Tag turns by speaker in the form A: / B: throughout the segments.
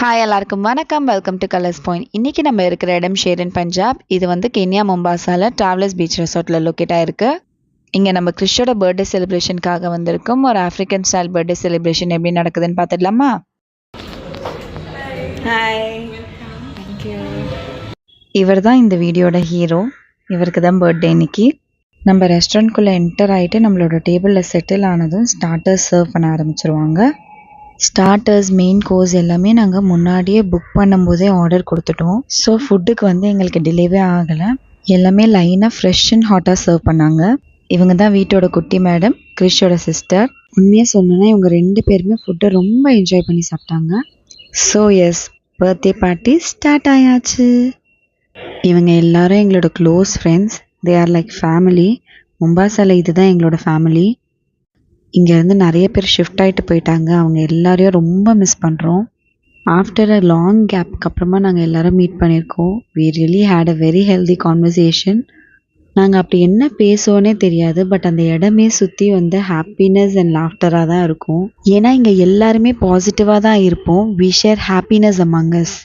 A: Hi எல்லாருக்கும் வணக்கம். Welcome to colours point. இன்றைக்கி நம்ம இருக்கிற இடம் ஷேரின் பஞ்சாப். இது வந்து கென்யா மொம்பாசாவில் ட்ராவலர்ஸ் பீச் ரெசார்ட்டில் லொக்கேட் ஆகிருக்கு. இங்கே நம்ம கிறிஷோட பர்த்டே செலிப்ரேஷனுக்காக வந்திருக்கோம். ஒரு ஆஃப்ரிக்கன் ஸ்டைல் பர்த்டே செலிப்ரேஷன் எப்படி நடக்குதுன்னு பார்த்துடலாமா? Hi, thank you. இவர் தான் இந்த வீடியோட ஹீரோ. இவருக்கு தான் பர்த்டே இன்னைக்கு. நம்ம ரெஸ்டாரண்ட்குள்ளே என்டர் ஆகிட்டு நம்மளோட டேபிளில் செட்டில் ஆனதும் ஸ்டார்டர்ஸ் சர்வ் பண்ண ஆரம்பிச்சிருவாங்க. ஸ்டார்டர்ஸ், மெயின் கோர்ஸ் எல்லாமே நாங்கள் முன்னாடியே புக் பண்ணும்போதே ஆர்டர் கொடுத்துட்டோம். ஸோ ஃபுட்டுக்கு வந்து எங்களுக்கு டிலேவே ஆகலை. எல்லாமே லைனாக ஃப்ரெஷ் அண்ட் ஹாட்டாக சர்வ் பண்ணாங்க. இவங்க தான் வீட்டோட குட்டி மேடம், கிறிஷோட சிஸ்டர். உண்மையாக சொல்லணுன்னா இவங்க 2 பேருமே ஃபுட்டை ரொம்ப என்ஜாய் பண்ணி சாப்பிட்டாங்க. So yes, birthday party start ஆயாச்சு. இவங்க எல்லாரும் எங்களோட close friends. They are like family. மொம்பாசாவில் இதுதான் எங்களோட ஃபேமிலி. இங்கேருந்து நிறைய பேர் ஷிஃப்ட் ஆகிட்டு போயிட்டாங்க. அவங்க எல்லாரையும் ரொம்ப மிஸ் பண்ணுறோம். ஆஃப்டர் அ லாங் கேப்புக்கு அப்புறமா நாங்கள் எல்லோரும் மீட் பண்ணியிருக்கோம். We really had a very healthy conversation. நாங்கள் அப்படி என்ன பேசுவோன்னே தெரியாது. பட் அந்த இடமே சுற்றி வந்து ஹாப்பினஸ் அண்ட் லாஃப்டராக தான் இருக்கும். ஏன்னா இங்கே எல்லாருமே பாசிட்டிவாக தான் இருப்போம். We share happiness among us.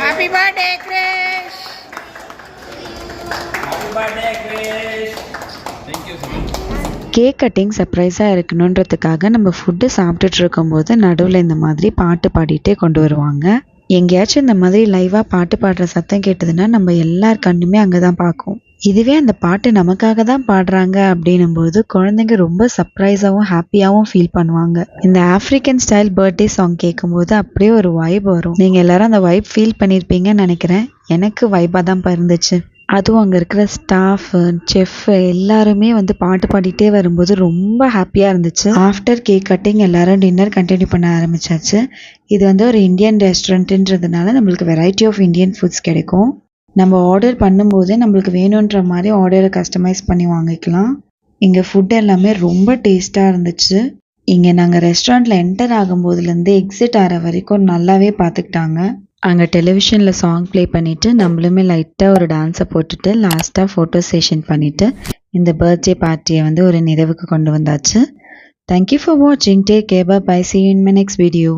B: Happy birthday, Krish! Happy birthday, Krish!
C: Thank you so much.
A: Cake cutting சர்ப்ரைஸாக இருக்கணுன்றதுக்காக நம்ம ஃபுட்டு சாப்பிட்டுட்டு இருக்கும்போது நடுவில் இந்த மாதிரி பாட்டு பாடிட்டே கொண்டு வருவாங்க. எங்கேயாச்சும் இந்த மாதிரி லைவாக பாட்டு பாடுற சத்தம் கேட்டதுன்னா நம்ம எல்லார் கண்ணுமே அங்கே தான் பார்க்கும். இதுவே அந்த பாட்டு நமக்காக தான் பாடுறாங்க அப்படின்னும்போது குழந்தைங்க ரொம்ப சர்ப்ரைஸாகவும் ஹாப்பியாகவும் ஃபீல் பண்ணுவாங்க. இந்த ஆஃப்ரிக்கன் ஸ்டைல் பர்த்டே சாங் கேட்கும்போது அப்படியே ஒரு வைப் வரும். நீங்கள் எல்லாரும் அந்த வைப் ஃபீல் பண்ணியிருப்பீங்கன்னு நினைக்கிறேன். எனக்கு வைப்பாக தான் இருந்துச்சு. அதுவும் அங்கே இருக்கிற ஸ்டாஃபு, செஃப்பு எல்லாருமே வந்து பாட்டு பாடிட்டே வரும்போது ரொம்ப ஹாப்பியாக இருந்துச்சு. ஆஃப்டர் கேக் கட்டிங் எல்லாரும் டின்னர் கண்டினியூ பண்ண ஆரம்பிச்சாச்சு. இது வந்து ஒரு இந்தியன் ரெஸ்டாரண்ட்டுன்றதுனால நம்மளுக்கு வெரைட்டி ஆஃப் இந்தியன் ஃபுட்ஸ் கிடைக்கும். நம்ம ஆர்டர் பண்ணும்போதே நம்மளுக்கு வேணுன்ற மாதிரி ஆர்டரை கஸ்டமைஸ் பண்ணி வாங்கிக்கலாம். இங்கே ஃபுட் எல்லாமே ரொம்ப டேஸ்ட்டாக இருந்துச்சு. இங்கே நாங்கள் ரெஸ்டாரண்ட்டில் என்டர் ஆகும்போதுலேருந்து எக்ஸிட் ஆகிற வரைக்கும் நல்லாவே பார்த்துக்கிட்டாங்க. அங்கே டெலிவிஷனில் சாங் ப்ளே பண்ணிவிட்டு நம்மளுமே லைட்டாக ஒரு டான்ஸை போட்டுட்டு லாஸ்ட்டாக ஃபோட்டோ செஷன் பண்ணிவிட்டு இந்த பர்த்டே பார்ட்டியை வந்து ஒரு நிறைவுக்கு கொண்டு வந்தாச்சு. தேங்க்யூ ஃபார் வாட்சிங். Take care. Bye. See you in my next video.